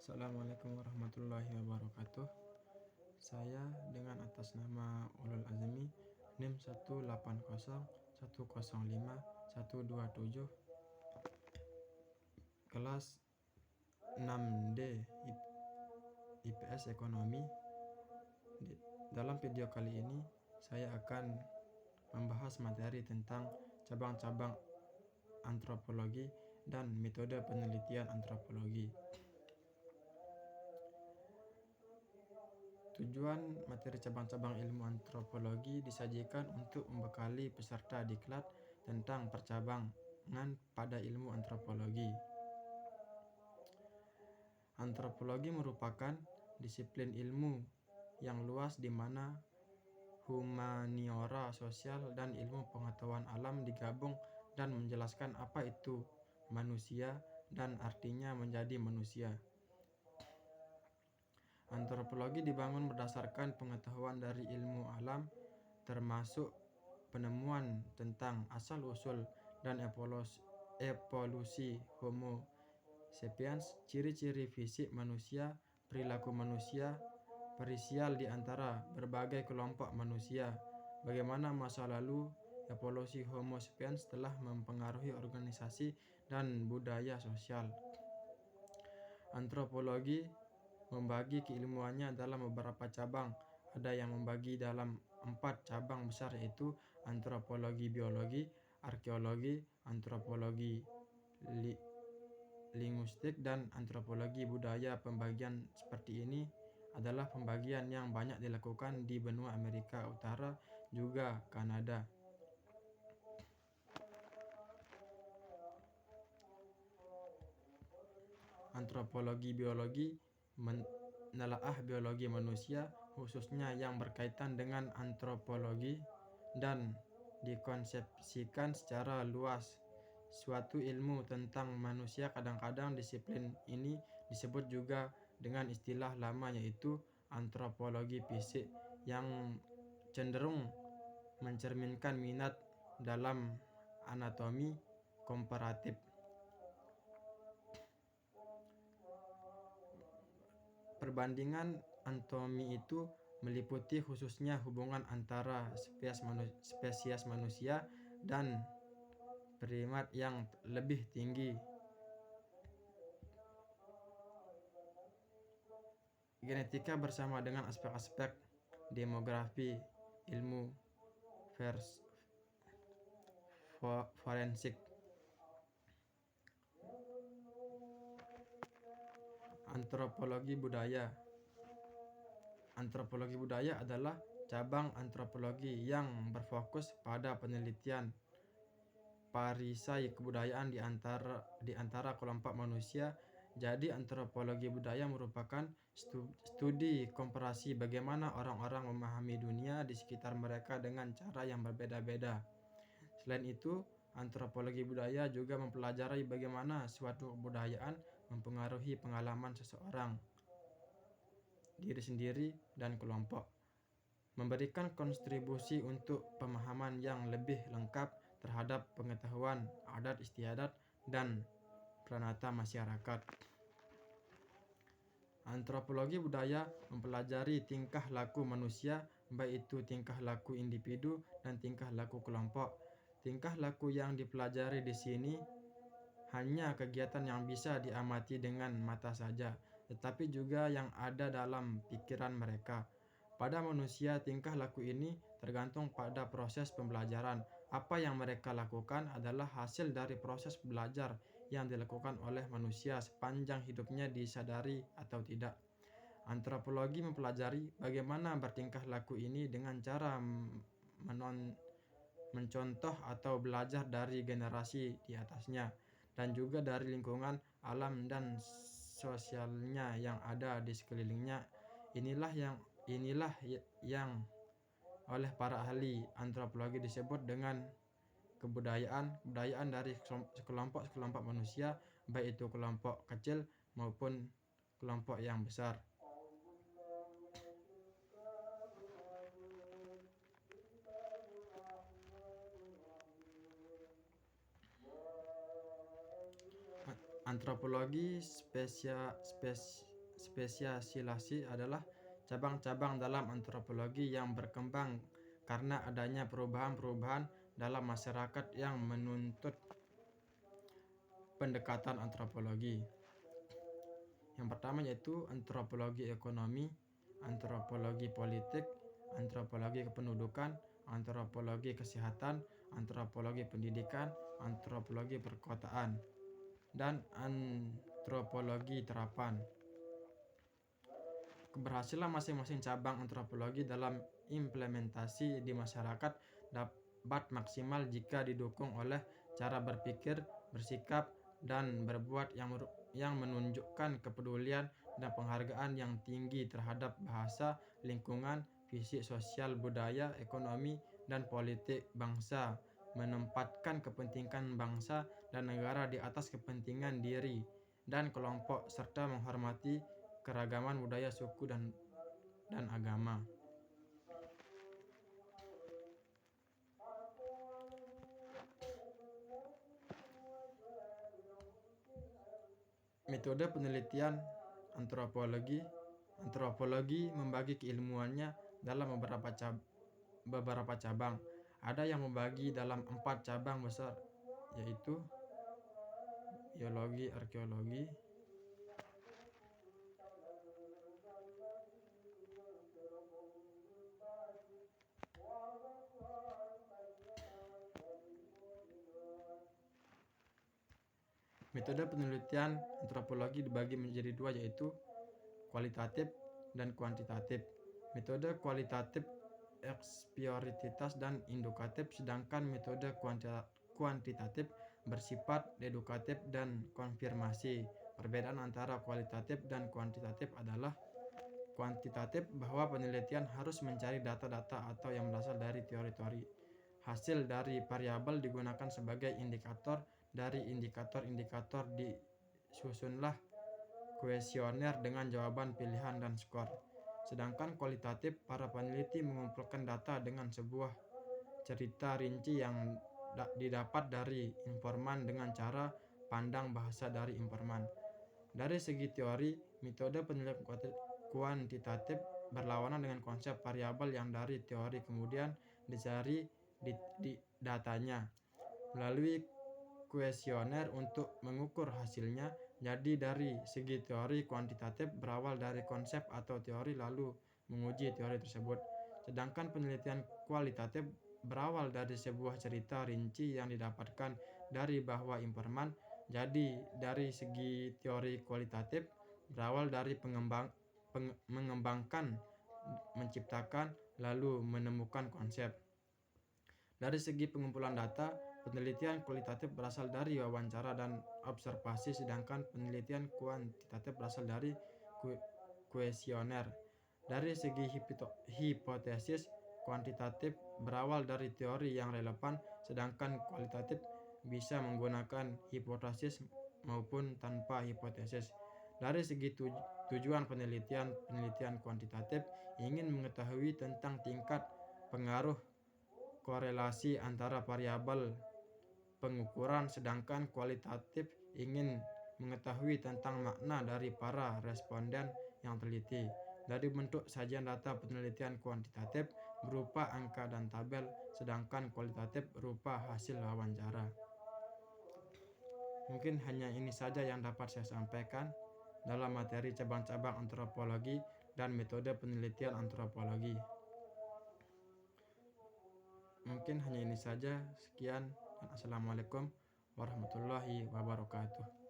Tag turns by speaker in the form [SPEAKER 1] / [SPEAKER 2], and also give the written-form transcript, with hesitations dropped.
[SPEAKER 1] Assalamualaikum warahmatullahi wabarakatuh. Saya dengan atas nama Ulul Azmi NIM 180105127 kelas 6D IPS Ekonomi. Dalam video kali ini saya akan membahas materi tentang cabang-cabang antropologi dan metode penelitian antropologi. Tujuan materi cabang-cabang ilmu antropologi disajikan untuk membekali peserta diklat tentang percabangan pada ilmu antropologi. Antropologi merupakan disiplin ilmu yang luas di mana humaniora sosial dan ilmu pengetahuan alam digabung dan menjelaskan apa itu manusia dan artinya menjadi manusia. Antropologi dibangun berdasarkan pengetahuan dari ilmu alam, termasuk penemuan tentang asal-usul dan evolusi Homo sapiens, ciri-ciri fisik manusia, perilaku manusia, perisial di antara berbagai kelompok manusia, bagaimana masa lalu evolusi Homo sapiens telah mempengaruhi organisasi dan budaya sosial. Antropologi membagi keilmuannya dalam beberapa cabang. Ada yang membagi dalam 4 cabang besar, yaitu antropologi biologi, arkeologi, antropologi linguistik, dan antropologi budaya. Pembagian seperti ini adalah pembagian yang banyak dilakukan di benua Amerika Utara juga Kanada. Antropologi biologi menelaah biologi manusia, khususnya yang berkaitan dengan antropologi, dan dikonsepsikan secara luas suatu ilmu tentang manusia. Kadang-kadang disiplin ini disebut juga dengan istilah lama, yaitu antropologi fisik, yang cenderung mencerminkan minat dalam anatomi komparatif. Perbandingan anatomi itu meliputi khususnya hubungan antara spesies manusia dan primat yang lebih tinggi. Genetika bersama dengan aspek-aspek demografi, ilmu forensik. Antropologi budaya. Antropologi budaya adalah cabang antropologi yang berfokus pada penelitian parisai kebudayaan di antara kelompok manusia. Jadi antropologi budaya merupakan studi komparasi bagaimana orang-orang memahami dunia di sekitar mereka dengan cara yang berbeda-beda. Selain itu, antropologi budaya juga mempelajari bagaimana suatu kebudayaan mempengaruhi pengalaman seseorang, diri sendiri, dan kelompok, memberikan kontribusi untuk pemahaman yang lebih lengkap terhadap pengetahuan adat istiadat dan pranata masyarakat. Antropologi budaya mempelajari tingkah laku manusia, baik itu tingkah laku individu dan tingkah laku kelompok. Tingkah laku yang dipelajari di sini hanya kegiatan yang bisa diamati dengan mata saja, tetapi juga yang ada dalam pikiran mereka. Pada manusia, tingkah laku ini tergantung pada proses pembelajaran. Apa yang mereka lakukan adalah hasil dari proses belajar yang dilakukan oleh manusia sepanjang hidupnya, disadari atau tidak. Antropologi mempelajari bagaimana bertingkah laku ini dengan cara mencontoh atau belajar dari generasi di atasnya, dan juga dari lingkungan alam dan sosialnya yang ada di sekelilingnya. Inilah yang oleh para ahli antropologi disebut dengan kebudayaan dari sekelompok manusia, baik itu kelompok kecil maupun kelompok yang besar. Antropologi spesialisasi adalah cabang-cabang dalam antropologi yang berkembang karena adanya perubahan-perubahan dalam masyarakat yang menuntut pendekatan antropologi. Yang pertama yaitu antropologi ekonomi, antropologi politik, antropologi kependudukan, antropologi kesehatan, antropologi pendidikan, antropologi perkotaan, dan antropologi terapan. Keberhasilan masing-masing cabang antropologi dalam implementasi di masyarakat dapat maksimal jika didukung oleh cara berpikir, bersikap, dan berbuat yang menunjukkan kepedulian dan penghargaan yang tinggi terhadap bahasa, lingkungan, fisik, sosial, budaya, ekonomi, dan politik bangsa, menempatkan kepentingan bangsa dan negara di atas kepentingan diri dan kelompok, serta menghormati keragaman budaya, suku, dan agama. Metode penelitian antropologi. Antropologi membagi keilmuannya dalam beberapa cabang. Ada yang membagi dalam 4 cabang besar, yaitu biologi, arkeologi, metode penelitian antropologi dibagi menjadi 2, yaitu kualitatif dan kuantitatif. Metode kualitatif eksplorativitas dan indukatif, sedangkan metode kuantitatif bersifat edukatif dan konfirmasi. Perbedaan antara kualitatif dan kuantitatif adalah kuantitatif bahwa penelitian harus mencari data-data atau yang berasal dari teori-teori. Hasil dari variabel digunakan sebagai indikator. Dari indikator-indikator disusunlah kuesioner dengan jawaban pilihan dan skor. Sedangkan kualitatif, para peneliti mengumpulkan data dengan sebuah cerita rinci yang didapat dari informan dengan cara pandang bahasa dari informan. Dari segi teori, metode penelitian kuantitatif berlawanan dengan konsep variabel yang dari teori kemudian dicari di datanya melalui kuesioner untuk mengukur hasilnya. Jadi dari segi teori, kuantitatif berawal dari konsep atau teori lalu menguji teori tersebut. Sedangkan penelitian kualitatif berawal dari sebuah cerita rinci yang didapatkan dari bahwa informan. Jadi dari segi teori kualitatif berawal dari mengembangkan, menciptakan, lalu menemukan konsep. Dari segi pengumpulan data, penelitian kualitatif berasal dari wawancara dan observasi, sedangkan penelitian kuantitatif berasal dari kuesioner. Dari segi hipotesis, kuantitatif berawal dari teori yang relevan, sedangkan kualitatif bisa menggunakan hipotesis maupun tanpa hipotesis. Dari segi tujuan penelitian kuantitatif ingin mengetahui tentang tingkat pengaruh korelasi antara variabel pengukuran, sedangkan kualitatif ingin mengetahui tentang makna dari para responden yang teliti. Dari bentuk sajian data penelitian kuantitatif berupa angka dan tabel, sedangkan kualitatif berupa hasil wawancara. Mungkin hanya ini saja yang dapat saya sampaikan dalam materi cabang-cabang antropologi dan metode penelitian antropologi. Mungkin hanya ini saja. Sekian dan assalamualaikum warahmatullahi wabarakatuh.